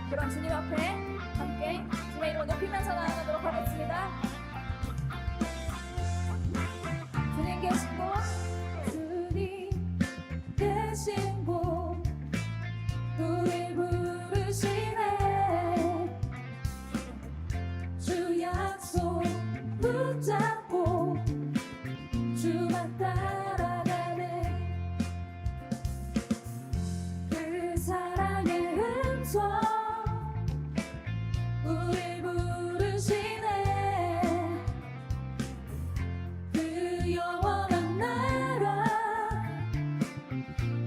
그럼 주님 앞에 함께 주님의 이름을 높이면서 나아가도록 하겠습니다. 주님 계신 곳, 주님 계신 곳 우리 부르시네. 주 약속 붙잡고 주만 따라가네. 그 사랑의 음성 우리 부르시네. 그 영원한 나라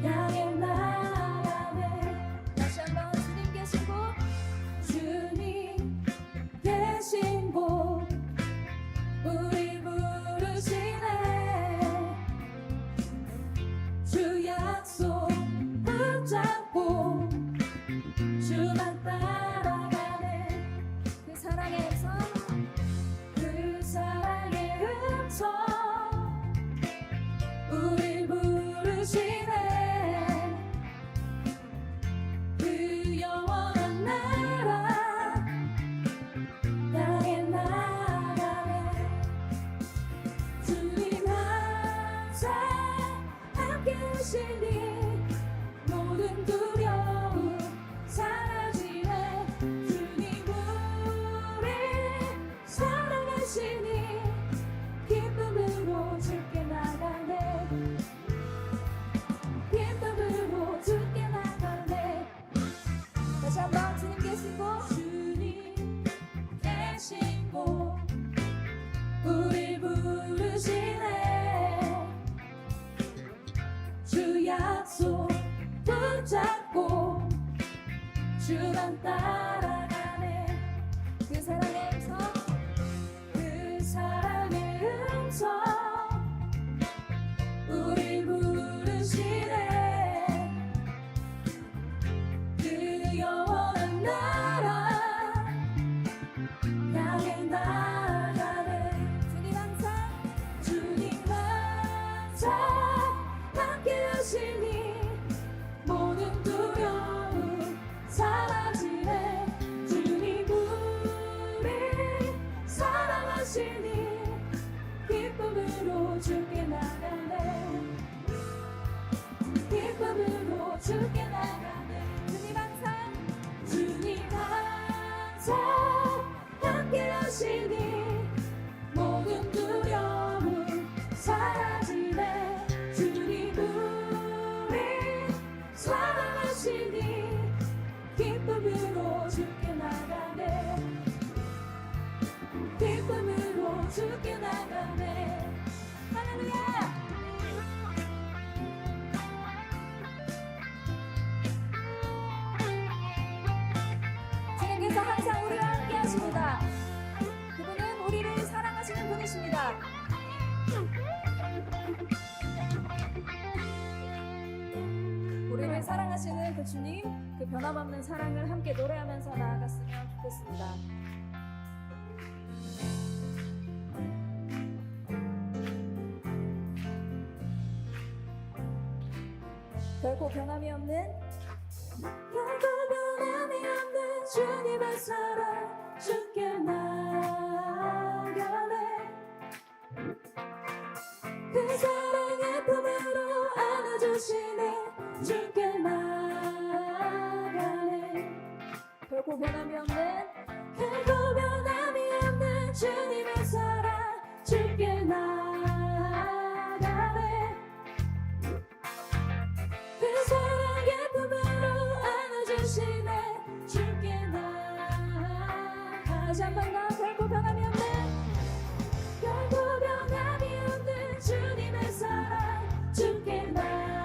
향해 나가네. 다시 한번 주님 계신 곳, 주님 계신 곳 우리 부르시네. 주 약속 붙잡고 주만 따라가네. 그 사랑의 음성, 그 사랑의 음성 우리 부르시네. 그 영원한 나라 향해 나가네. 주님 항상 함께 하시니 모든 두려움 사라지네. 주님 우리 사랑하시니 기쁨으로 주께 나가네. 기쁨으로 주께 나가네. 다시 한번 주님 계신 곳, 주님 계신 곳 우리 부르시네. 주 약속 붙잡고 주만 따라가네. 그 사랑의 음성, 그 사랑의 음성 우리 부르시네. 그 영원한 나라 향해 나가네. 주님 항상, 주님 항상 함께 하시니 모든 두려움 사라지네. 주님 우리 사랑하시니 기쁨으로 주께 나가네. 기쁨으로 주께 나가네. 주님 항상, 주님 항상 함께 하시니 모든 두려움 사라지네. 주님 우리 사랑하시니 기쁨으로 주께 나가네. 기쁨으로 주께 나가네. 할렐루야. 주님께서 항상 우리와 함께 하십니다. 그분은 우리를 사랑하시는 분이십니다. 우리를 사랑하시는 그 주님, 그 변함없는 사랑을 함께 노래하면서 나아갔으면 좋겠습니다. 결코 변함이 없는, 결코 변함이 없는 주님의 사랑 주께 나가네. 그 사랑의 품으로 안아주시네. 주께 나가네. 결코 변함이 없는, 결코 변함이 없는 주님의 사랑 주께 나가네. 그 사랑의 품으로 안아주시네. 주께 나가네. 다시 한 번 더. 결코 변함이 없는, 결코 변함이 없는 주님의 사랑 주께 나가네.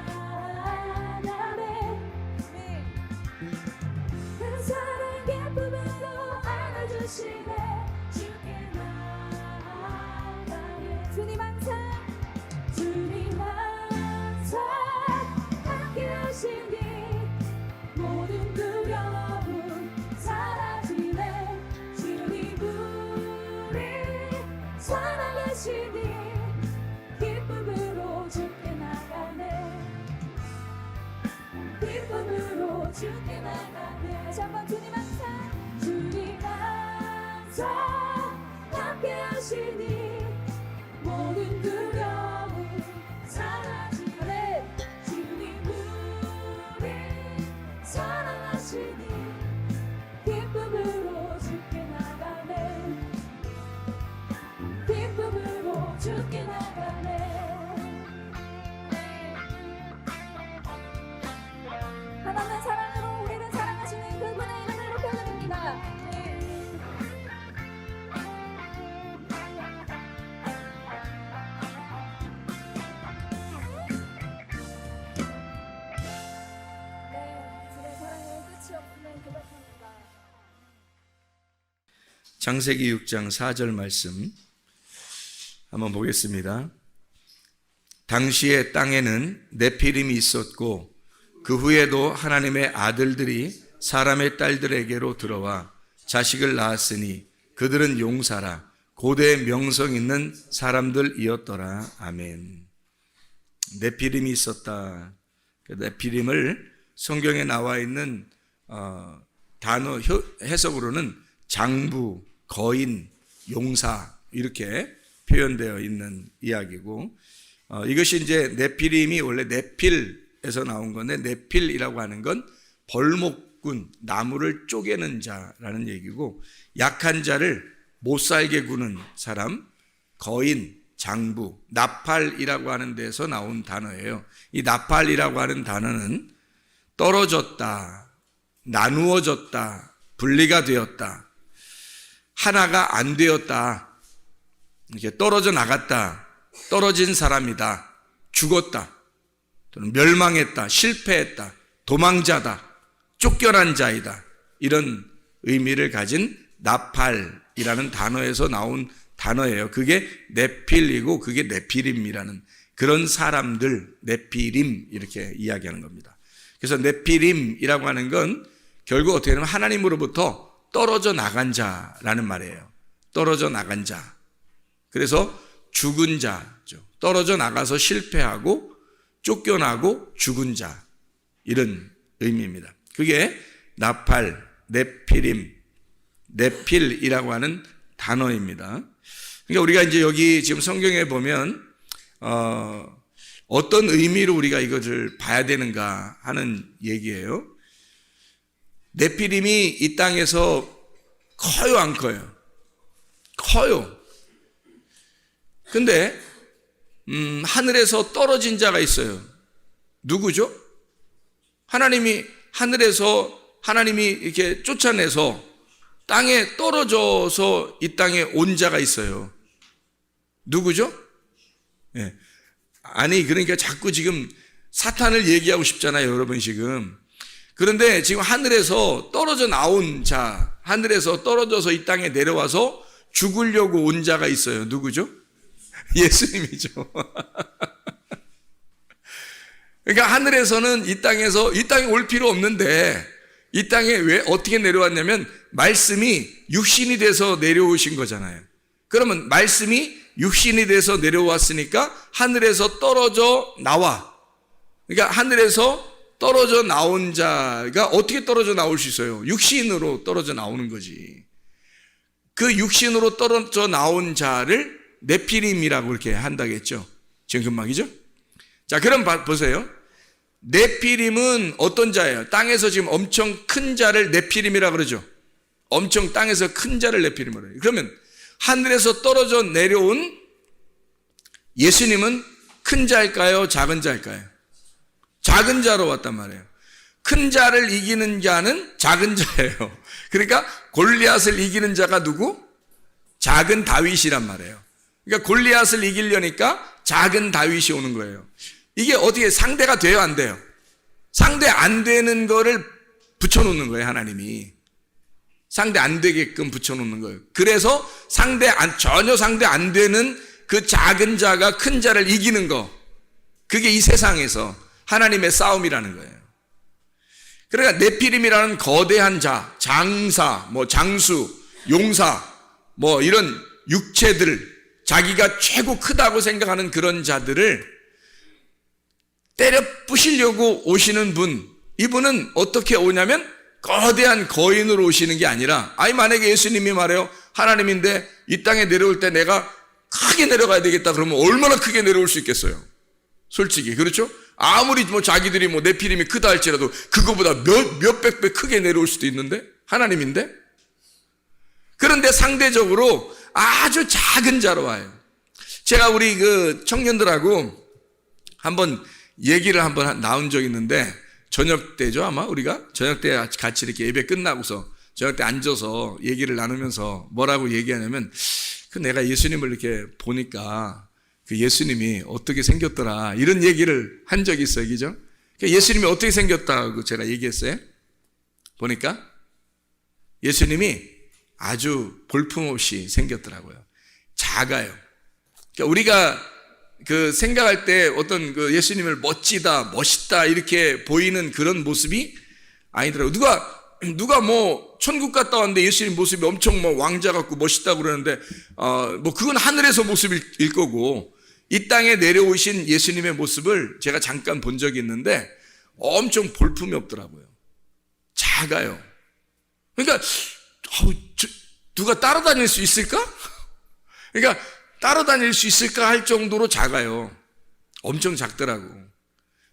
그 사랑의 품으로 안아주시네. 주께 나가네. 주님 항상, 주님 항상 함께 하시니 모든 두려움 사라지네. 주님 우리 사랑하시니 기쁨으로 주께 나가네. 기쁨으로 주께 나가네. 다시 한번 주님 항상 함께 하시니 모든 두려움 사라지네. 주님 우리 사랑하시니 기쁨으로 주께 나가네. 기쁨으로 주께 나가네. 하나님의 사랑으로 우리를 사랑하시는 그분의 이름을 높여드립니다. 창세기 6장 4절 말씀 한번 보겠습니다. 당시에 땅에는 네피림이 있었고 그 후에도 하나님의 아들들이 사람의 딸들에게로 들어와 자식을 낳았으니 그들은 용사라 고대의 명성 있는 사람들이었더라. 아멘. 네피림이 있었다. 네피림을 성경에 나와 있는 단어 해석으로는 장부, 거인, 용사 이렇게 표현되어 있는 이야기고, 이것이 이제 네피림이 원래 네필에서 나온 건데, 네필이라고 하는 건 벌목꾼, 나무를 쪼개는 자라는 얘기고, 약한 자를 못 살게 구는 사람, 거인, 장부, 나팔이라고 하는 데서 나온 단어예요. 이 나팔이라고 하는 단어는 떨어졌다, 나누어졌다, 분리가 되었다, 하나가 안 되었다, 이렇게 떨어져 나갔다, 떨어진 사람이다, 죽었다, 또는 멸망했다, 실패했다, 도망자다, 쫓겨난 자이다, 이런 의미를 가진 나팔이라는 단어에서 나온 단어예요. 그게 네필이고 그게 네피림이라는 그런 사람들, 네피림 이렇게 이야기하는 겁니다. 그래서 네피림이라고 하는 건 결국 어떻게 보면 하나님으로부터 떨어져 나간 자라는 말이에요. 떨어져 나간 자. 그래서 죽은 자죠. 떨어져 나가서 실패하고 쫓겨나고 죽은 자, 이런 의미입니다. 그게 나팔, 네피림, 네필이라고 하는 단어입니다. 그러니까 우리가 이제 여기 지금 성경에 보면 어떤 의미로 우리가 이것을 봐야 되는가 하는 얘기예요. 네피림이 이 땅에서 커요, 안 커요? 커요. 근데 하늘에서 떨어진 자가 있어요. 누구죠? 하나님이 하늘에서 하나님이 이렇게 쫓아내서 땅에 떨어져서 이 땅에 온 자가 있어요. 누구죠? 예. 아니, 그러니까 자꾸 지금 사탄을 얘기하고 싶잖아요, 여러분 지금. 그런데 지금 하늘에서 떨어져 나온 자, 하늘에서 떨어져서 이 땅에 내려와서 죽으려고 온 자가 있어요. 누구죠? 예수님이죠. 그러니까 하늘에서는 이 땅에 올 필요 없는데 이 땅에 왜 어떻게 내려왔냐면 말씀이 육신이 돼서 내려오신 거잖아요. 그러면 말씀이 육신이 돼서 내려왔으니까 하늘에서 떨어져 나와. 그러니까 하늘에서 떨어져 나온 자가 어떻게 떨어져 나올 수 있어요? 육신으로 떨어져 나오는 거지. 그 육신으로 떨어져 나온 자를 네피림이라고 이렇게 한다겠죠. 지금 금방이죠? 자, 그럼 보세요. 네피림은 어떤 자예요? 땅에서 지금 엄청 큰 자를 네피림이라고 그러죠. 엄청 땅에서 큰 자를 네피림이라고 해요. 그러면 하늘에서 떨어져 내려온 예수님은 큰 자일까요? 작은 자일까요? 작은 자로 왔단 말이에요. 큰 자를 이기는 자는 작은 자예요. 그러니까 골리앗을 이기는 자가 누구? 작은 다윗이란 말이에요. 그러니까 골리앗을 이기려니까 작은 다윗이 오는 거예요. 이게 어떻게 상대가 돼요, 안 돼요? 상대 안 되는 거를 붙여놓는 거예요, 하나님이. 상대 안 되게끔 붙여놓는 거예요. 그래서 전혀 상대 안 되는 그 작은 자가 큰 자를 이기는 거, 그게 이 세상에서 하나님의 싸움이라는 거예요. 그러니까 네피림이라는 거대한 자, 장사, 장수, 용사, 이런 육체들, 자기가 최고 크다고 생각하는 그런 자들을 때려 부시려고 오시는 분, 이분은 어떻게 오냐면 거대한 거인으로 오시는 게 아니라, 만약에 예수님이 말해요, 하나님인데 이 땅에 내려올 때 내가 크게 내려가야 되겠다 그러면 얼마나 크게 내려올 수 있겠어요? 솔직히 그렇죠? 아무리 뭐 자기들이 뭐 네피림이 크다 할지라도 그거보다 몇백 배 크게 내려올 수도 있는데 하나님인데. 그런데 상대적으로 아주 작은 자로 와요. 제가 우리 그 청년들하고 한번 얘기를 한번 나온 적이 있는데, 저녁 때죠 아마 우리가 저녁 때 같이 이렇게 예배 끝나고서 저녁 때 앉아서 얘기를 나누면서 뭐라고 얘기하냐면, 그 내가 예수님을 이렇게 보니까 그 예수님이 어떻게 생겼더라 이런 얘기를 한 적이 있어요. 그죠? 예수님이 어떻게 생겼다고 제가 얘기했어요. 보니까 예수님이 아주 볼품없이 생겼더라고요. 작아요. 그러니까 우리가 그 생각할 때 어떤 그 예수님을 멋지다, 멋있다 이렇게 보이는 그런 모습이 아니더라고요. 누가 뭐 천국 갔다 왔는데 예수님 모습이 엄청 뭐 왕자 같고 멋있다고 그러는데 뭐 그건 하늘에서 모습일 거고, 이 땅에 내려오신 예수님의 모습을 제가 잠깐 본 적이 있는데 엄청 볼품이 없더라고요. 작아요. 그러니까 누가 따라다닐 수 있을까? 그러니까 따라다닐 수 있을까 할 정도로 작아요. 엄청 작더라고.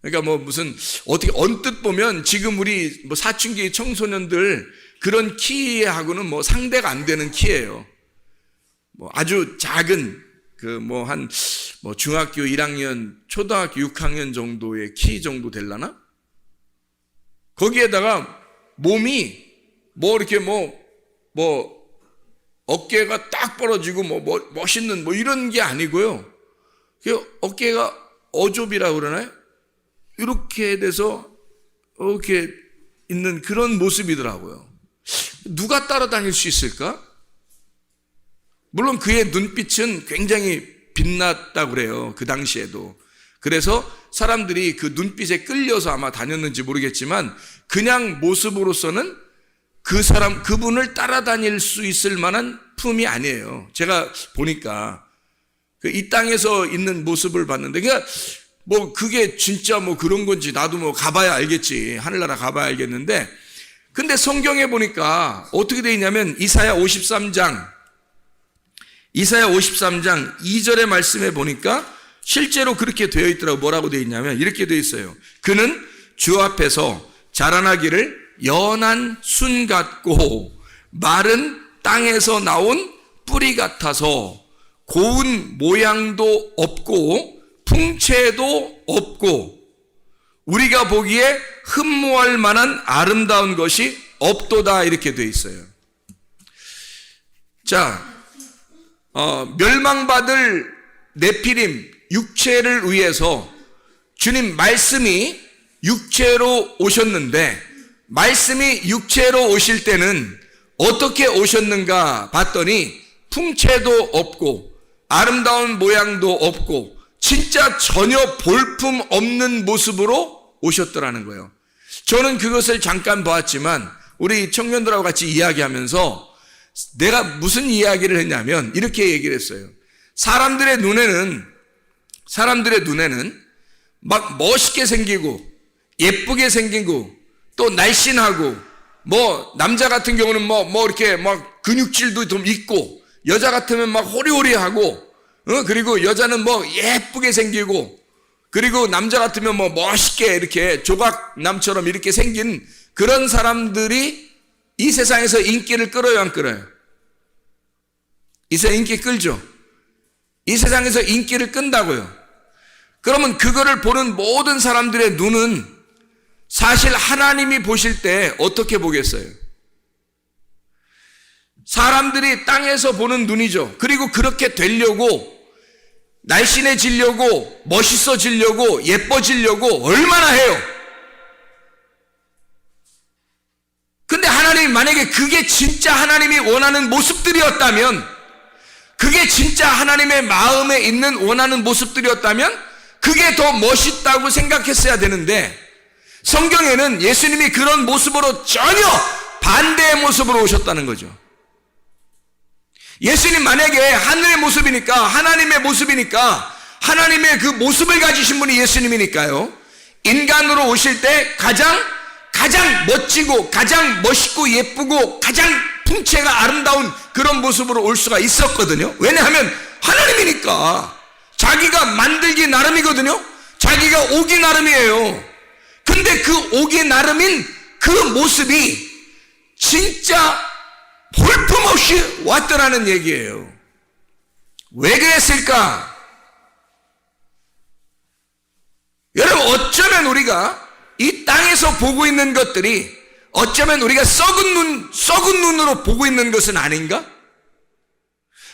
그러니까 뭐 무슨 어떻게 언뜻 보면 지금 우리 뭐 사춘기 청소년들 그런 키하고는 뭐 상대가 안 되는 키예요. 뭐 아주 작은 그 뭐 한 뭐 중학교 1학년, 초등학교 6학년 정도의 키 정도 될라나? 거기에다가 몸이 뭐 이렇게 뭐 어깨가 딱 벌어지고 뭐 멋있는 뭐 이런 게 아니고요. 어깨가 어좁이라고 그러나요? 이렇게 돼서 이렇게 있는 그런 모습이더라고요. 누가 따라다닐 수 있을까? 물론 그의 눈빛은 굉장히 빛났다고 그래요. 그 당시에도. 그래서 사람들이 그 눈빛에 끌려서 아마 다녔는지 모르겠지만 그냥 모습으로서는 그분을 따라다닐 수 있을 만한 품이 아니에요. 제가 보니까 이 땅에서 있는 모습을 봤는데, 그러니까 뭐 그게 진짜 뭐 그런 건지 나도 뭐 가봐야 알겠지. 하늘나라 가봐야 알겠는데, 근데 성경에 보니까 어떻게 되어 있냐면 이사야 53장 2절의 말씀에 보니까 실제로 그렇게 되어 있더라고. 뭐라고 되어 있냐면 이렇게 되어 있어요. 그는 주 앞에서 자라나기를 연한 순 같고 마른 땅에서 나온 뿌리 같아서 고운 모양도 없고 풍채도 없고 우리가 보기에 흠모할 만한 아름다운 것이 없도다. 이렇게 되어 있어요. 자, 멸망받을 네피림 육체를 위해서 주님 말씀이 육체로 오셨는데, 말씀이 육체로 오실 때는 어떻게 오셨는가 봤더니 풍채도 없고 아름다운 모양도 없고 진짜 전혀 볼품 없는 모습으로 오셨더라는 거예요. 저는 그것을 잠깐 보았지만 우리 청년들하고 같이 이야기하면서 내가 무슨 이야기를 했냐면 이렇게 얘기를 했어요. 사람들의 눈에는 막 멋있게 생기고 예쁘게 생기고 또 날씬하고 뭐 남자 같은 경우는 뭐 이렇게 막 근육질도 좀 있고 여자 같으면 막 호리호리하고 그리고 여자는 뭐 예쁘게 생기고 그리고 남자 같으면 뭐 멋있게 이렇게 조각남처럼 이렇게 생긴 그런 사람들이 이 세상에서 인기를 끌어요, 안 끌어요? 이 세상 인기 끌죠? 이 세상에서 인기를 끈다고요. 그러면 그거를 보는 모든 사람들의 눈은 사실 하나님이 보실 때 어떻게 보겠어요? 사람들이 땅에서 보는 눈이죠. 그리고 그렇게 되려고 날씬해지려고 멋있어지려고 예뻐지려고 얼마나 해요. 근데 하나님이 만약에 그게 진짜 하나님이 원하는 모습들이었다면, 그게 진짜 하나님의 마음에 있는 원하는 모습들이었다면 그게 더 멋있다고 생각했어야 되는데, 성경에는 예수님이 그런 모습으로 전혀 반대의 모습으로 오셨다는 거죠. 예수님 만약에 하늘의 모습이니까, 하나님의 모습이니까, 하나님의 그 모습을 가지신 분이 예수님이니까요, 인간으로 오실 때 가장 멋지고 가장 멋있고 예쁘고 가장 풍채가 아름다운 그런 모습으로 올 수가 있었거든요. 왜냐하면 하나님이니까. 자기가 만들기 나름이거든요. 자기가 오기 나름이에요. 근데 그 오기 나름인 그 모습이 진짜 볼품없이 왔더라는 얘기예요. 왜 그랬을까? 여러분, 어쩌면 우리가 이 땅에서 보고 있는 것들이 어쩌면 우리가 썩은 눈으로 보고 있는 것은 아닌가?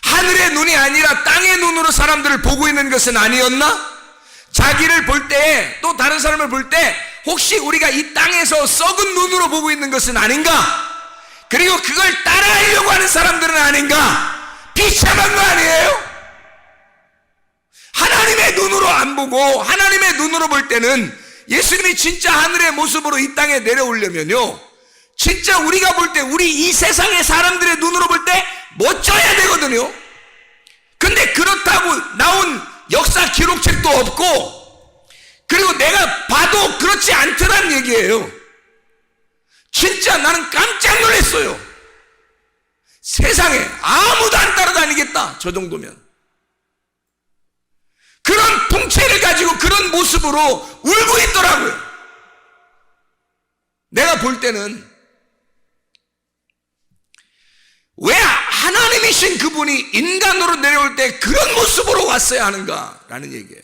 하늘의 눈이 아니라 땅의 눈으로 사람들을 보고 있는 것은 아니었나? 자기를 볼 때, 또 다른 사람을 볼 때 혹시 우리가 이 땅에서 썩은 눈으로 보고 있는 것은 아닌가? 그리고 그걸 따라하려고 하는 사람들은 아닌가? 비참한 거 아니에요? 하나님의 눈으로 안 보고 하나님의 눈으로 볼 때는 예수님이 진짜 하늘의 모습으로 이 땅에 내려오려면요, 진짜 우리가 볼 때, 우리 이 세상의 사람들의 눈으로 볼 때 멋져야 되거든요. 근데 그렇다고 나온 역사 기록책도 없고, 그리고 내가 봐도 그렇지 않더란 얘기예요. 진짜 나는 깜짝 놀랐어요. 세상에 아무도 안 따라다니겠다, 저 정도면. 그런 통째를 가지고 그런 모습으로 울고 있더라고요. 내가 볼 때는 왜 하나님이신 그분이 인간으로 내려올 때 그런 모습으로 왔어야 하는가라는 얘기예요.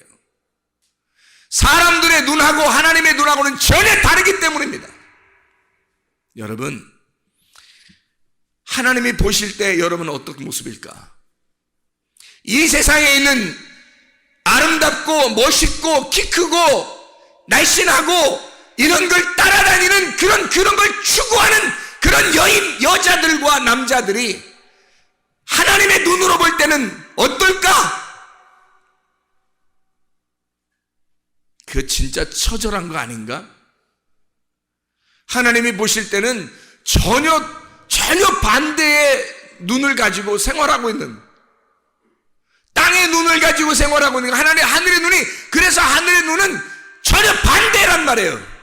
사람들의 눈하고 하나님의 눈하고는 전혀 다르기 때문입니다. 여러분, 하나님이 보실 때 여러분은 어떤 모습일까? 이 세상에 있는 아름답고 멋있고 키 크고 날씬하고 이런 걸 따라다니는 그런 걸 추구하는 그런 여자들과 남자들이 하나님의 눈으로 볼 때는 어떨까? 그 진짜 처절한 거 아닌가? 하나님이 보실 때는 전혀 반대의 눈을 가지고 생활하고 있는, 땅의 눈을 가지고 생활하고 있는 하늘의 눈이, 그래서 하늘의 눈은 전혀 반대란 말이에요.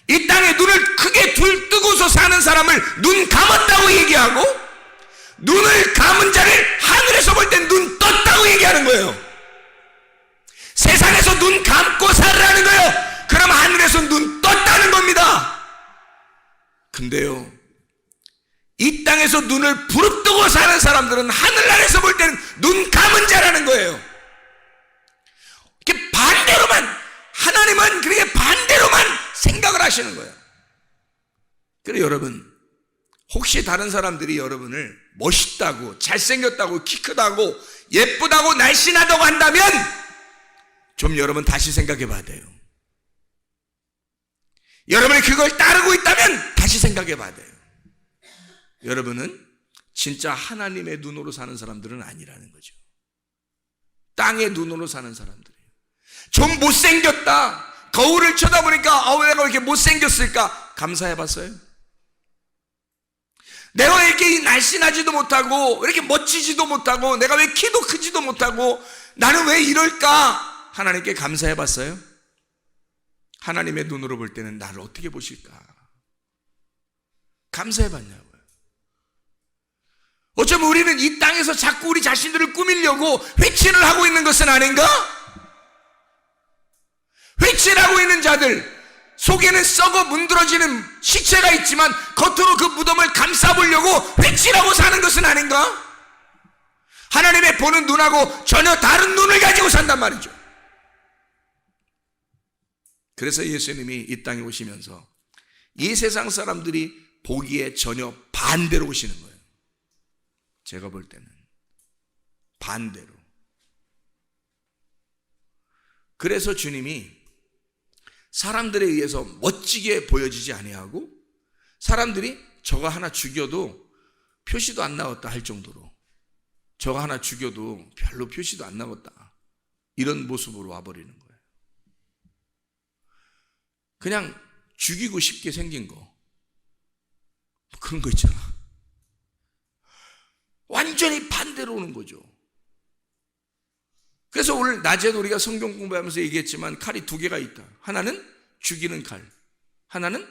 이 땅의 눈을 크게 뜨고서 사는 사람을 눈 감았다고 얘기하고, 눈을 감은 자를 하늘에서 볼 땐 눈 떴다고 얘기하는 거예요. 세상에서 눈 감고 살으라는 거예요. 그럼 하늘에서 눈 떴다는 겁니다. 근데요, 이 땅에서 눈을 부릅뜨고 사는 사람들은 하늘나라에서 볼 때는 눈 감은 자라는 거예요. 이렇게 반대로만, 하나님은 그렇게 반대로만 생각을 하시는 거예요. 그래, 여러분, 혹시 다른 사람들이 여러분을 멋있다고, 잘생겼다고, 키 크다고, 예쁘다고, 날씬하다고 한다면 좀 여러분 다시 생각해 봐야 돼요. 여러분이 그걸 따르고 있다면 다시 생각해 봐야 돼요. 여러분은 진짜 하나님의 눈으로 사는 사람들은 아니라는 거죠. 땅의 눈으로 사는 사람들이에요. 좀 못생겼다, 거울을 쳐다보니까 왜 내가 이렇게 못생겼을까? 감사해 봤어요? 내가 이렇게 날씬하지도 못하고 이렇게 멋지지도 못하고 내가 왜 키도 크지도 못하고 나는 왜 이럴까? 하나님께 감사해 봤어요? 하나님의 눈으로 볼 때는 나를 어떻게 보실까? 감사해 봤냐고요. 어쩌면 우리는 이 땅에서 자꾸 우리 자신들을 꾸미려고 회치를 하고 있는 것은 아닌가? 회치를 하고 있는 자들 속에는 썩어 문드러지는 시체가 있지만 겉으로 그 무덤을 감싸보려고 회치를 하고 사는 것은 아닌가? 하나님의 보는 눈하고 전혀 다른 눈을 가지고 산단 말이죠. 그래서 예수님이 이 땅에 오시면서 이 세상 사람들이 보기에 전혀 반대로 오시는 거예요. 제가 볼 때는 반대로. 그래서 주님이 사람들에 의해서 멋지게 보여지지 아니하고, 사람들이 저거 하나 죽여도 표시도 안 나왔다 할 정도로, 저거 하나 죽여도 별로 표시도 안 나왔다, 이런 모습으로 와버리는 거예요. 그냥 죽이고 싶게 생긴 거, 그런 거 있잖아. 완전히 반대로 오는 거죠. 그래서 오늘 낮에도 우리가 성경 공부하면서 얘기했지만 칼이 두 개가 있다. 하나는 죽이는 칼, 하나는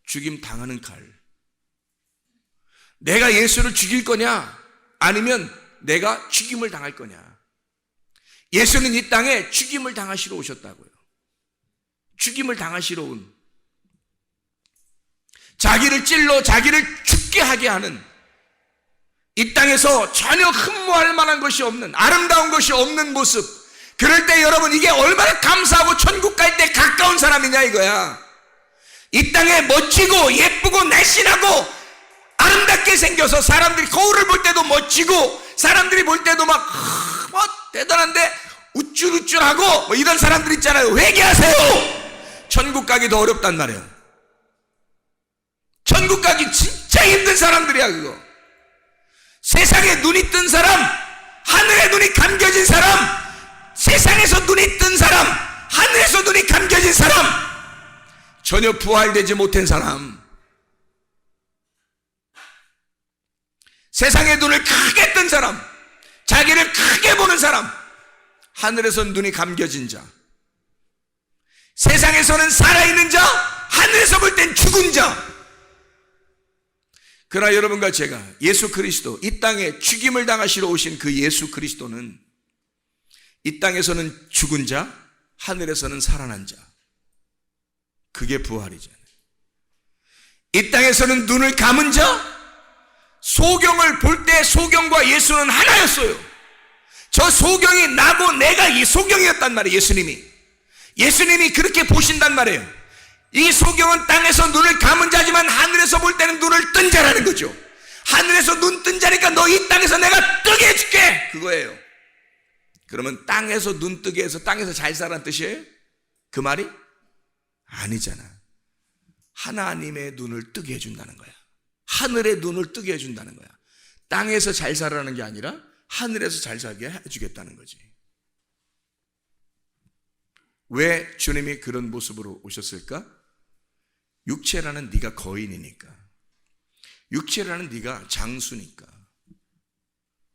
죽임 당하는 칼. 내가 예수를 죽일 거냐? 아니면 내가 죽임을 당할 거냐? 예수는 이 땅에 죽임을 당하시러 오셨다고요. 죽임을 당하시러 온, 자기를 찔러 자기를 죽게 하게 하는, 이 땅에서 전혀 흠모할 만한 것이 없는, 아름다운 것이 없는 모습. 그럴 때 여러분, 이게 얼마나 감사하고 천국 갈 때 가까운 사람이냐 이거야. 이 땅에 멋지고 예쁘고 날씬하고 아름답게 생겨서 사람들이 거울을 볼 때도 멋지고, 사람들이 볼 때도 막 대단한데 우쭐우쭐하고 뭐 이런 사람들 있잖아요. 회개하세요. 천국 가기 더 어렵단 말이에요. 천국 가기 진짜 힘든 사람들이야 그거. 세상에 눈이 뜬 사람, 하늘에 눈이 감겨진 사람, 세상에서 눈이 뜬 사람, 하늘에서 눈이 감겨진 사람, 전혀 부활되지 못한 사람, 세상의 눈을 크게 뜬 사람, 자기를 크게 보는 사람, 하늘에서 눈이 감겨진 자, 세상에서는 살아있는 자, 하늘에서 볼 땐 죽은 자. 그러나 여러분과 제가 예수 그리스도, 이 땅에 죽임을 당하시러 오신 그 예수 그리스도는 이 땅에서는 죽은 자, 하늘에서는 살아난 자. 그게 부활이잖아요. 이 땅에서는 눈을 감은 자, 소경을 볼 때 소경과 예수는 하나였어요. 저 소경이 나고 내가 이 소경이었단 말이에요. 예수님이 그렇게 보신단 말이에요. 이 소경은 땅에서 눈을 감은 자지만 하늘에서 볼 때는 눈을 뜬 자라는 거죠. 하늘에서 눈 뜬 자니까 너 이 땅에서 내가 뜨게 해줄게, 그거예요. 그러면 땅에서 눈 뜨게 해서 땅에서 잘 살라는 뜻이에요? 그 말이? 아니잖아. 하나님의 눈을 뜨게 해준다는 거야. 하늘의 눈을 뜨게 해준다는 거야. 땅에서 잘 살라는 게 아니라 하늘에서 잘 살게 해주겠다는 거지. 왜 주님이 그런 모습으로 오셨을까? 육체라는 네가 거인이니까, 육체라는 네가 장수니까,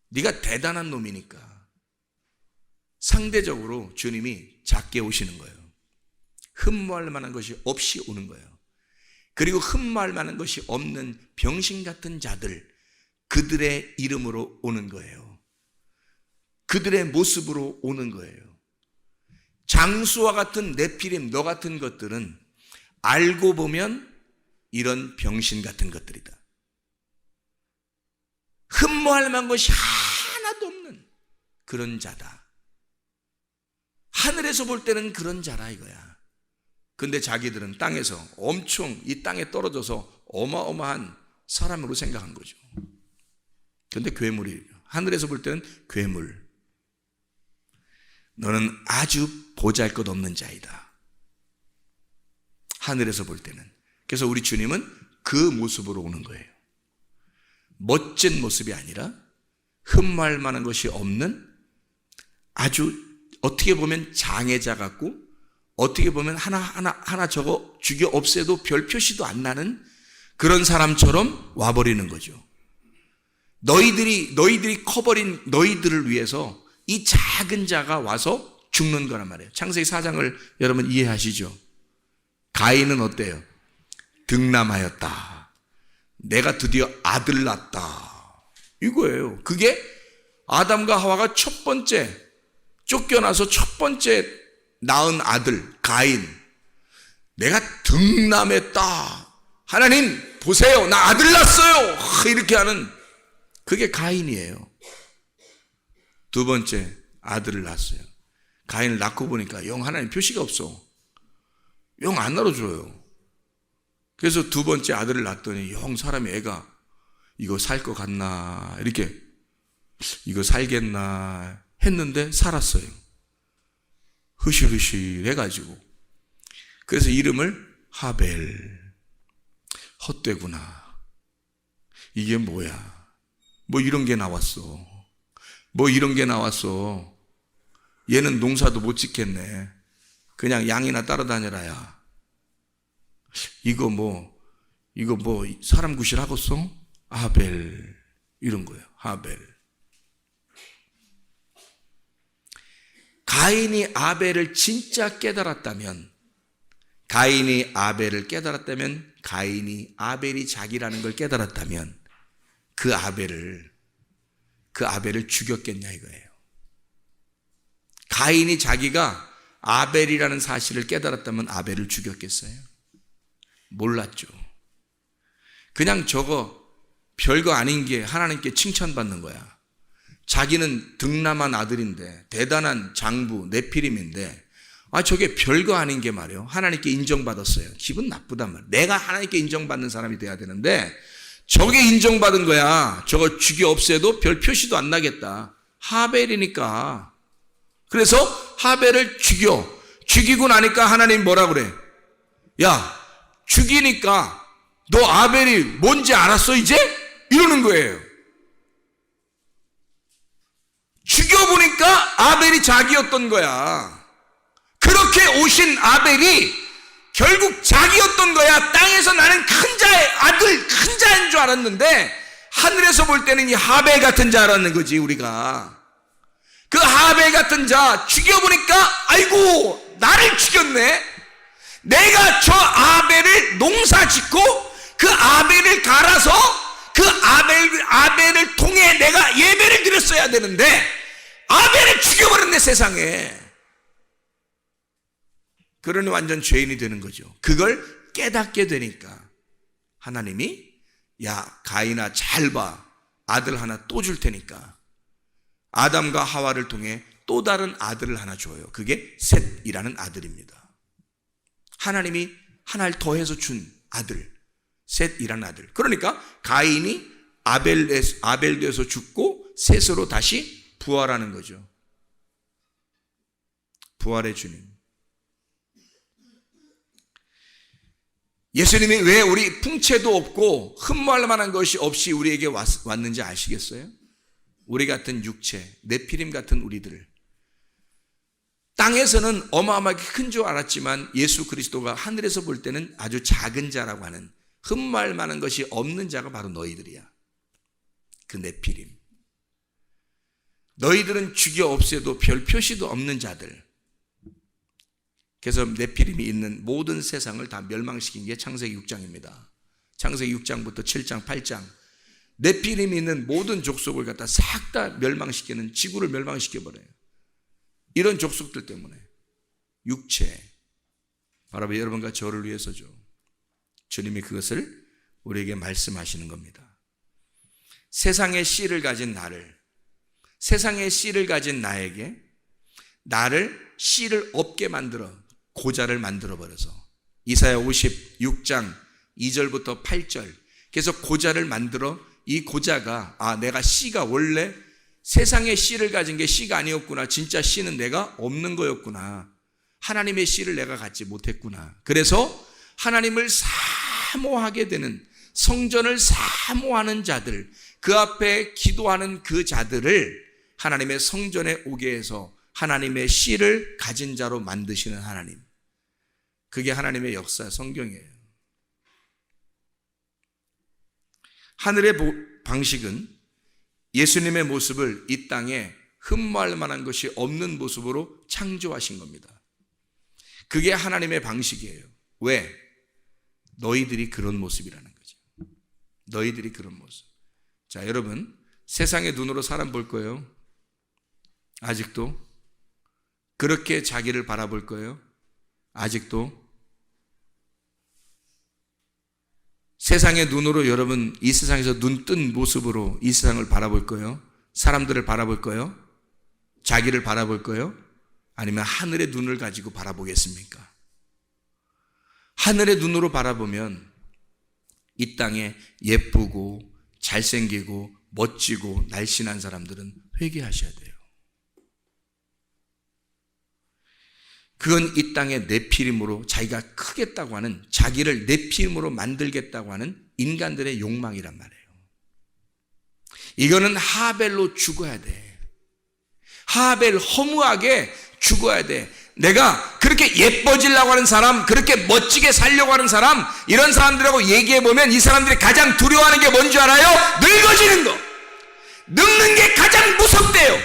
네가 대단한 놈이니까 상대적으로 주님이 작게 오시는 거예요. 흠모할 만한 것이 없이 오는 거예요. 그리고 흠모할 만한 것이 없는 병신 같은 자들, 그들의 이름으로 오는 거예요. 그들의 모습으로 오는 거예요. 장수와 같은 네피림, 너 같은 것들은 알고 보면 이런 병신 같은 것들이다. 흠모할 만한 것이 하나도 없는 그런 자다. 하늘에서 볼 때는 그런 자라 이거야. 근데 자기들은 땅에서 엄청 이 땅에 떨어져서 어마어마한 사람으로 생각한 거죠. 근데 괴물이에요. 하늘에서 볼 때는 괴물. 너는 아주 보잘것없는 자이다. 하늘에서 볼 때는. 그래서 우리 주님은 그 모습으로 오는 거예요. 멋진 모습이 아니라 흠모할 만한 것이 없는, 아주 어떻게 보면 장애자 같고, 어떻게 보면 하나 저거 죽여 없애도 별 표시도 안 나는 그런 사람처럼 와버리는 거죠. 너희들이 커버린 너희들을 위해서 이 작은 자가 와서 죽는 거란 말이에요. 창세기 4장을 여러분 이해하시죠? 가인은 어때요? 득남하였다. 내가 드디어 아들 낳았다. 이거예요. 그게 아담과 하와가 첫 번째 쫓겨나서 첫 번째 낳은 아들 가인. 내가 득남했다. 하나님 보세요, 나 아들 낳았어요. 이렇게 하는 그게 가인이에요. 두 번째 아들을 낳았어요. 가인을 낳고 보니까 영 하나님 표시가 없어. 영 안 낳아줘요. 그래서 두 번째 아들을 낳았더니 영 사람이 애가 이거 살 것 같나, 이렇게 이거 살겠나 했는데 살았어요. 흐실흐실 해가지고. 그래서 이름을 하벨. 헛되구나. 이게 뭐야? 뭐 이런 게 나왔어. 뭐 이런 게 나왔어. 얘는 농사도 못 짓겠네. 그냥 양이나 따라다녀라야. 이거 뭐 사람 구실하겠어? 하벨. 이런 거예요. 하벨. 가인이 아벨을 진짜 깨달았다면, 가인이 아벨이 자기라는 걸 깨달았다면 그 아벨을 죽였겠냐 이거예요. 가인이 자기가 아벨이라는 사실을 깨달았다면 아벨을 죽였겠어요? 몰랐죠. 그냥 저거 별거 아닌 게 하나님께 칭찬받는 거야. 자기는 등남한 아들인데 대단한 장부 네피림인데 저게 별거 아닌 게 말이에요. 하나님께 인정받았어요. 기분 나쁘단 말이에요. 내가 하나님께 인정받는 사람이 돼야 되는데 저게 인정받은 거야. 저거 죽여 없애도 별 표시도 안 나겠다. 하벨이니까. 그래서 하벨을 죽이고 나니까 하나님 뭐라 그래? 야, 죽이니까 너 아벨이 뭔지 알았어 이제? 이러는 거예요. 죽여보니까 아벨이 자기였던 거야. 그렇게 오신 아벨이 결국 자기였던 거야. 땅에서 나는 큰 자의 아들, 큰 자인 줄 알았는데 하늘에서 볼 때는 이 하벨 같은 자 알았는 거지 우리가. 그 하벨 같은 자 죽여보니까 아이고 나를 죽였네. 내가 저 아벨을 농사 짓고 그 아벨을 갈아서 그 아벨을 통해 내가 예배를 드렸어야 되는데 아벨을 죽여버렸네 세상에. 그러니 완전 죄인이 되는 거죠. 그걸 깨닫게 되니까 하나님이 야 가인아 잘 봐. 아들 하나 또 줄 테니까 아담과 하와를 통해 또 다른 아들을 하나 줘요. 그게 셋이라는 아들입니다. 하나님이 하나를 더해서 준 아들, 셋이라는 아들. 그러니까 가인이 아벨에서 죽고 셋으로 다시 부활하는 거죠. 부활의 주님. 예수님이 왜 우리 풍채도 없고 흠모할 만한 것이 없이 우리에게 왔는지 아시겠어요? 우리 같은 육체, 네피림 같은 우리들. 땅에서는 어마어마하게 큰 줄 알았지만 예수 그리스도가 하늘에서 볼 때는 아주 작은 자라고 하는 흠모할 만한 것이 없는 자가 바로 너희들이야. 그 네피림. 너희들은 죽여 없애도 별 표시도 없는 자들. 그래서 네피림이 있는 모든 세상을 다 멸망시킨 게 창세기 6장입니다. 창세기 6장부터 7장, 8장. 네피림이 있는 모든 족속을 갖다 싹 다 멸망시키는, 지구를 멸망시켜버려요. 이런 족속들 때문에. 육체. 바로 여러분과 저를 위해서죠. 주님이 그것을 우리에게 말씀하시는 겁니다. 세상의 씨를 가진 나를, 세상의 씨를 가진 나에게 나를 씨를 없게 만들어 고자를 만들어버려서 이사야 56장 2절부터 8절 그래서 고자를 만들어 이 고자가 내가 씨가 원래 세상의 씨를 가진 게 씨가 아니었구나. 진짜 씨는 내가 없는 거였구나. 하나님의 씨를 내가 갖지 못했구나. 그래서 하나님을 사모하게 되는, 성전을 사모하는 자들, 그 앞에 기도하는 그 자들을 하나님의 성전에 오게 해서 하나님의 씨를 가진 자로 만드시는 하나님. 그게 하나님의 역사, 성경이에요. 하늘의 방식은 예수님의 모습을 이 땅에 흠모할 만한 것이 없는 모습으로 창조하신 겁니다. 그게 하나님의 방식이에요. 왜? 너희들이 그런 모습이라는 거죠. 너희들이 그런 모습. 자, 여러분, 세상의 눈으로 사람 볼 거예요? 아직도? 그렇게 자기를 바라볼 거예요? 아직도? 세상의 눈으로 여러분 이 세상에서 눈 뜬 모습으로 이 세상을 바라볼 거예요? 사람들을 바라볼 거예요? 자기를 바라볼 거예요? 아니면 하늘의 눈을 가지고 바라보겠습니까? 하늘의 눈으로 바라보면 이 땅에 예쁘고 잘생기고 멋지고 날씬한 사람들은 회개하셔야 돼요. 그건 이 땅의 네피림으로 자기가 크겠다고 하는, 자기를 네피림으로 만들겠다고 하는 인간들의 욕망이란 말이에요. 이거는 하벨로 죽어야 돼. 하벨 허무하게 죽어야 돼. 내가 그렇게 예뻐지려고 하는 사람, 그렇게 멋지게 살려고 하는 사람, 이런 사람들하고 얘기해보면 이 사람들이 가장 두려워하는 게 뭔지 알아요? 늙어지는 거. 늙는 게 가장 무섭대요.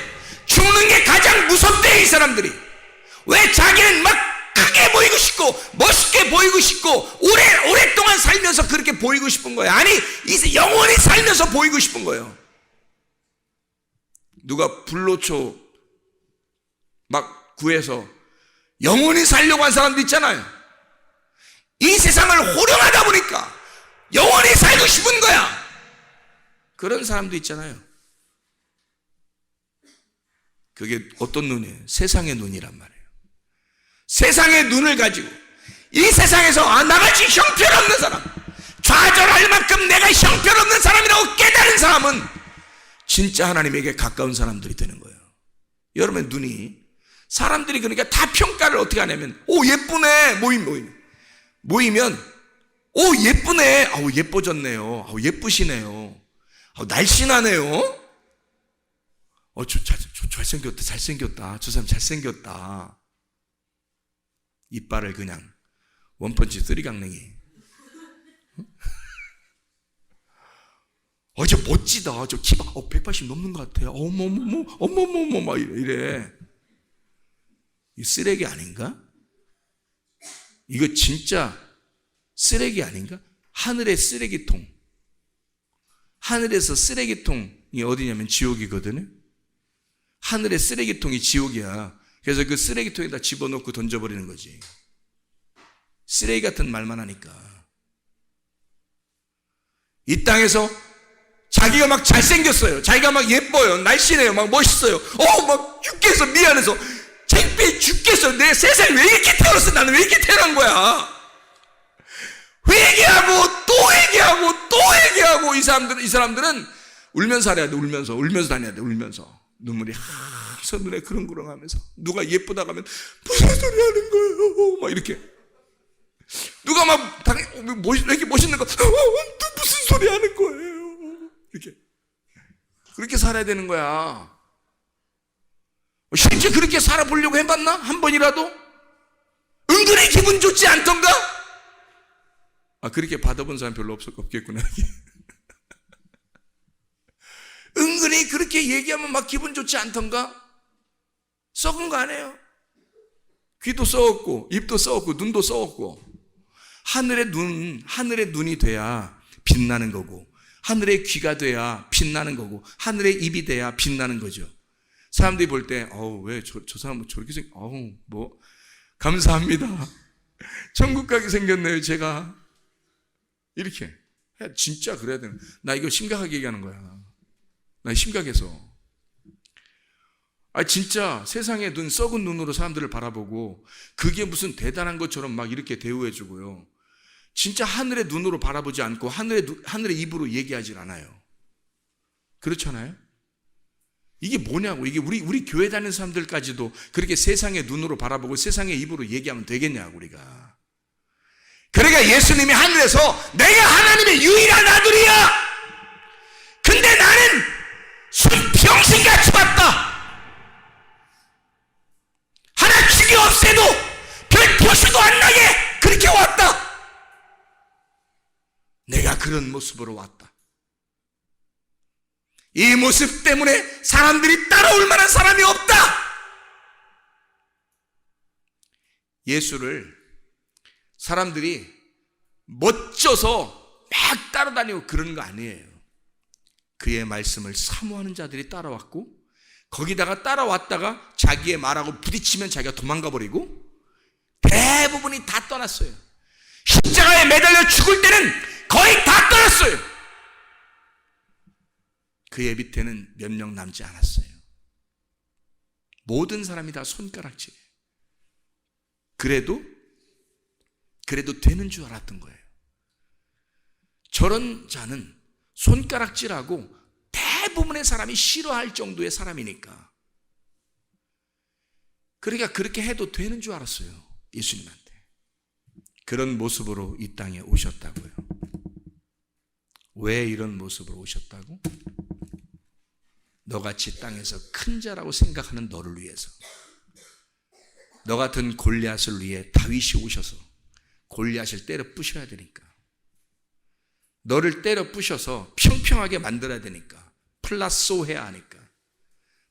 죽는 게 가장 무섭대요, 이 사람들이. 왜? 자기는 막 크게 보이고 싶고 멋있게 보이고 싶고 오랫동안 살면서 그렇게 사람들에게 보이고 싶은 거예요. 아니, 이제 영원히 살면서 보이고 싶은 거예요. 누가 불로초 막 구해서 영원히 살려고 한 사람도 있잖아요. 이 세상을 호령하다 보니까 영원히 살고 싶은 거야. 그런 사람도 있잖아요. 그게 어떤 눈이에요? 세상의 눈이란 말이에요. 세상의 눈을 가지고 이 세상에서 나같이 형편없는 사람, 좌절할 만큼 내가 형편없는 사람이라고 깨달은 사람은 진짜 하나님에게 가까운 사람들이 되는 거예요. 여러분의 눈이, 사람들이 그러니까 다 평가를 어떻게 하냐면, 오 예쁘네, 모이면 오 예쁘네, 아우 예뻐졌네요, 아우 예쁘시네요, 아우 날씬하네요, 잘생겼다, 저 사람 잘생겼다. 이빨을 그냥 원펀치 쓰리강냉이. 저 멋지다, 저 키가 180 넘는 것 같아요. 어머머머 막 이래. 이 쓰레기 아닌가? 이거 진짜 쓰레기 아닌가? 하늘의 쓰레기통. 하늘에서 쓰레기통이 어디냐면 지옥이거든요. 하늘의 쓰레기통이 지옥이야. 그래서 그 쓰레기통에다 집어넣고 던져버리는 거지. 쓰레기 같은 말만 하니까. 이 땅에서 자기가 막 잘생겼어요, 자기가 막 예뻐요, 날씬해요, 막 멋있어요, 막 죽겠어, 미안해서 창피해 죽겠어, 내 세상에 왜 이렇게 태어났어, 나는 왜 이렇게 태어난 거야. 회개하고 또 회개하고 또 회개하고. 이 사람들은 울면서 살아야 돼. 울면서 다녀야 돼. 울면서 눈물이 항상 눈에 그렁그렁하면서, 누가 예쁘다고 하면 무슨 소리 하는 거예요, 막 이렇게. 누가 막 왜 이렇게 멋있는 거, 무슨 소리 하는 거예요, 이렇게. 그렇게 살아야 되는 거야. 실제 그렇게 살아보려고 해봤나? 한 번이라도? 은근히 기분 좋지 않던가? 그렇게 받아본 사람 별로 없겠구나. 은근히 그렇게 얘기하면 막 기분 좋지 않던가? 썩은 거 아니에요? 귀도 썩었고 입도 썩었고 눈도 썩었고. 하늘의 눈이 돼야 빛나는 거고, 하늘의 귀가 돼야 빛나는 거고, 하늘의 입이 돼야 빛나는 거죠. 사람들이 볼 때 왜 저 사람 저렇게 감사합니다, 천국 가게 생겼네요 제가, 이렇게. 진짜 그래야 되는. 나 이거 심각하게 얘기하는 거야. 나 심각해서. 진짜 세상의 눈, 썩은 눈으로 사람들을 바라보고 그게 무슨 대단한 것처럼 막 이렇게 대우해주고요. 진짜 하늘의 눈으로 바라보지 않고 하늘의 입으로 얘기하질 않아요. 그렇잖아요? 이게 뭐냐고. 이게 우리 교회 다니는 사람들까지도 그렇게 세상의 눈으로 바라보고 세상의 입으로 얘기하면 되겠냐고, 우리가. 그러니까 예수님이 하늘에서 내가 하나님의 유일한 아들이야, 근데 나는 병신같이 봤다, 하나 죽여 없애도 별 표시도 안 나게 그렇게 왔다. 내가 그런 모습으로 왔다. 이 모습 때문에 사람들이 따라올 만한 사람이 없다. 예수를 사람들이 멋져서 막 따라다니고 그런 거 아니에요. 그의 말씀을 사모하는 자들이 따라왔고, 거기다가 따라왔다가 자기의 말하고 부딪히면 자기가 도망가 버리고, 대부분이 다 떠났어요. 십자가에 매달려 죽을 때는 거의 다 떠났어요. 그의 밑에는 몇 명 남지 않았어요. 모든 사람이 다 손가락질이에요. 그래도 되는 줄 알았던 거예요. 저런 자는 손가락질하고 대부분의 사람이 싫어할 정도의 사람이니까. 그러니까 그렇게 해도 되는 줄 알았어요, 예수님한테. 그런 모습으로 이 땅에 오셨다고요. 왜 이런 모습으로 오셨다고? 너같이 땅에서 큰 자라고 생각하는 너를 위해서. 너 같은 골리앗을 위해 다윗이 오셔서 골리앗을 때려 부셔야 되니까. 너를 때려 부셔서 평평하게 만들어야 되니까. 플라소해야 하니까.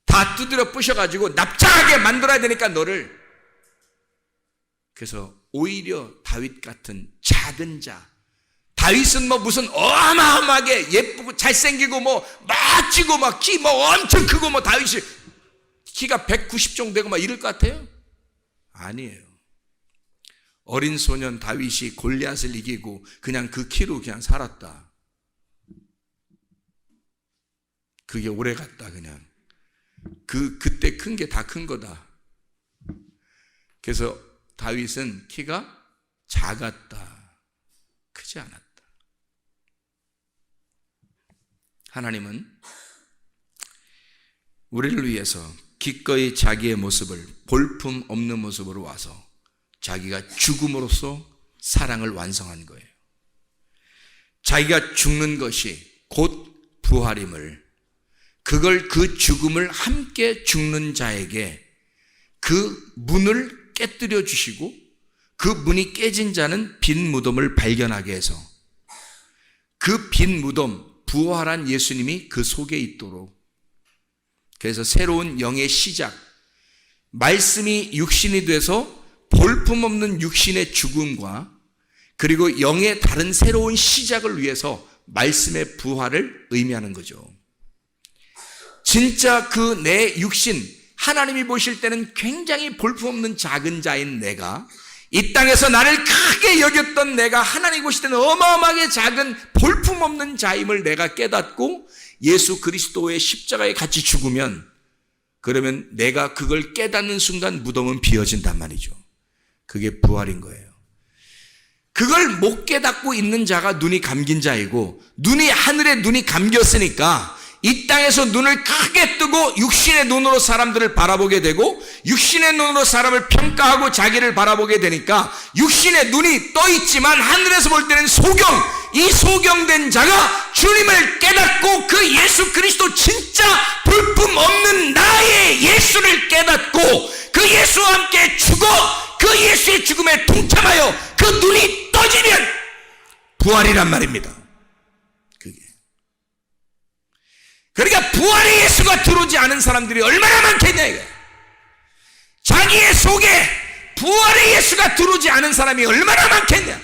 다 두드려 부셔가지고 납작하게 만들어야 되니까 너를. 그래서 오히려 다윗 같은 작은 자, 다 다윗은 뭐 무슨 어마어마하게 예쁘고 잘생기고 뭐 멋지고 막 키 뭐 엄청 크고 뭐 다윗이 키가 190 정도 되고 막 이럴 것 같아요? 아니에요. 어린 소년 다윗이 골리앗을 이기고 그냥 그 키로 그냥 살았다. 그게 오래 갔다. 그냥 그때 큰 게 다 큰 거다. 그래서 다윗은 키가 작았다. 크지 않았다. 하나님은 우리를 위해서 기꺼이 자기의 모습을 볼품 없는 모습으로 와서 자기가 죽음으로써 사랑을 완성한 거예요. 자기가 죽는 것이 곧 부활임을, 그걸 그 죽음을 함께 죽는 자에게 그 문을 깨뜨려 주시고 그 문이 깨진 자는 빈 무덤을 발견하게 해서 그 빈 무덤, 부활한 예수님이 그 속에 있도록, 그래서 새로운 영의 시작, 말씀이 육신이 돼서 볼품없는 육신의 죽음과 그리고 영의 다른 새로운 시작을 위해서 말씀의 부활을 의미하는 거죠. 진짜 그 내 육신, 하나님이 보실 때는 굉장히 볼품없는 작은 자인 내가, 이 땅에서 나를 크게 여겼던 내가 하나님 보실 때는 어마어마하게 작은 볼품없는 자임을 내가 깨닫고 예수 그리스도의 십자가에 같이 죽으면, 그러면 내가 그걸 깨닫는 순간 무덤은 비어진단 말이죠. 그게 부활인 거예요. 그걸 못 깨닫고 있는 자가 눈이 감긴 자이고, 눈이 하늘에 눈이 감겼으니까 이 땅에서 눈을 크게 뜨고 육신의 눈으로 사람들을 바라보게 되고 육신의 눈으로 사람을 평가하고 자기를 바라보게 되니까 육신의 눈이 떠 있지만 하늘에서 볼 때는 소경, 이 소경된 자가 주님을 깨닫고 그 예수 그리스도 진짜 볼품 없는 나의 예수를 깨닫고 그 예수와 함께 죽어 그 예수의 죽음에 동참하여 그 눈이 떠지면 부활이란 말입니다. 그러니까 부활의 예수가 들어오지 않은 사람들이 얼마나 많겠냐 이거야. 자기의 속에 부활의 예수가 들어오지 않은 사람이 얼마나 많겠냐.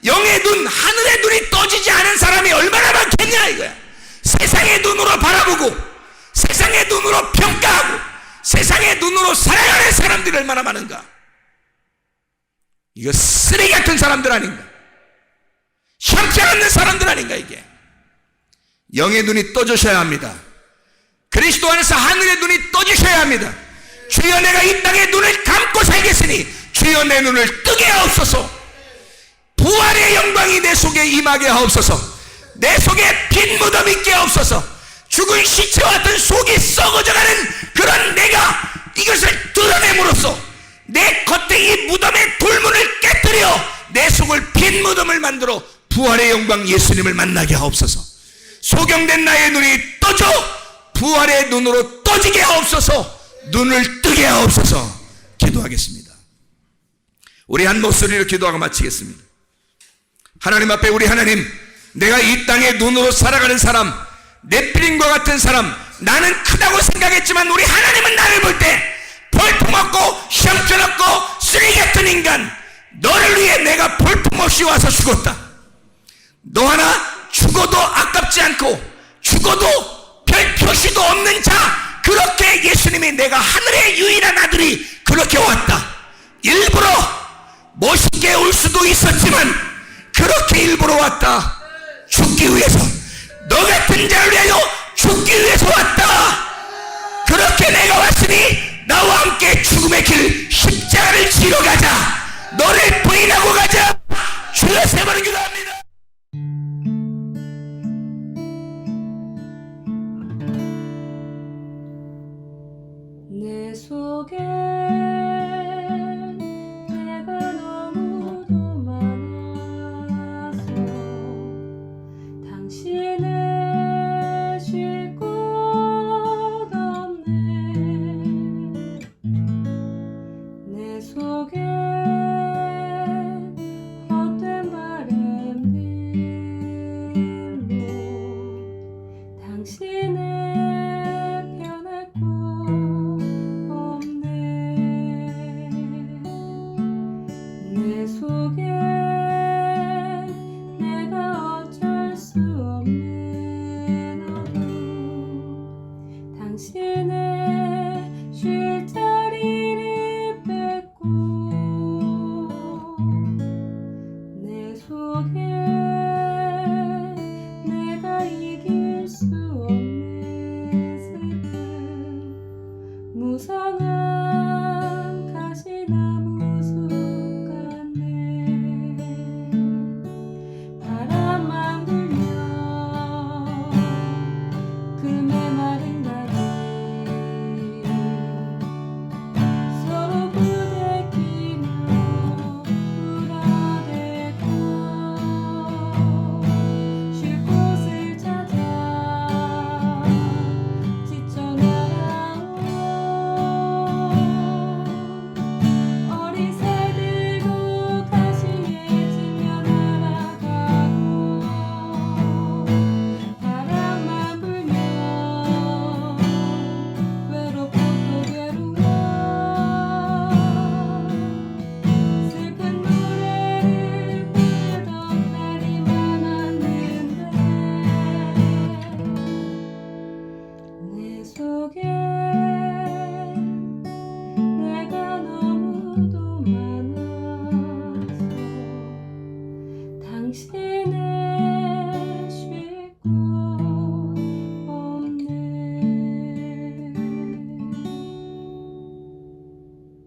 영의 눈, 하늘의 눈이 떠지지 않은 사람이 얼마나 많겠냐 이거야. 세상의 눈으로 바라보고 세상의 눈으로 평가하고 세상의 눈으로 살아가는 사람들이 얼마나 많은가. 이거 쓰레기 같은 사람들 아닌가. 형편없는 사람들 아닌가. 이게 영의 눈이 떠주셔야 합니다. 그리스도 안에서 하늘의 눈이 떠주셔야 합니다. 주여 내가 이 땅의 눈을 감고 살겠으니 주여 내 눈을 뜨게 하옵소서. 부활의 영광이 내 속에 임하게 하옵소서. 내 속에 빈 무덤 있게 하옵소서. 죽은 시체와 같은 속이 썩어져가는 그런 내가 이것을 드러냄으로써 내 겉에 이 무덤의 돌문을 깨뜨려 내 속을 빈 무덤을 만들어 부활의 영광 예수님을 만나게 하옵소서. 소경된 나의 눈이 떠져 부활의 눈으로 떠지게 하옵소서. 눈을 뜨게 하옵소서. 기도하겠습니다. 우리 한 목소리로 기도하고 마치겠습니다. 하나님 앞에 우리 하나님, 내가 이 땅에 눈으로 살아가는 사람, 넷필림과 같은 사람, 나는 크다고 생각했지만 우리 하나님은 나를 볼 때 볼품없고 형편없고 쓰레기 같은 인간, 너를 위해 내가 볼품없이 와서 죽었다. 너 하나 죽어도 아깝지 않고 죽어도 별 표시도 없는 자, 그렇게 예수님이 내가 하늘의 유일한 아들이 그렇게 왔다. 일부러 멋있게 올 수도 있었지만 그렇게 일부러 왔다. 죽기 위해서, 너 같은 자를 위하여 죽기 위해서 왔다. 그렇게 내가 왔으니 나와 함께 죽음의 길 십자가를 지러 가자. 너를 부인하고 가자. 주여 세 번을 기도합니다. 내 속에 내가 너무도 많아서 당신을 쉴 곳 없네. 내 속에 헛된 바램들로 당신을 변할 곳 없네. 내내 쉴 자리를 뺏고 내 속에 내가 이길 수 없는 슬픔 무성한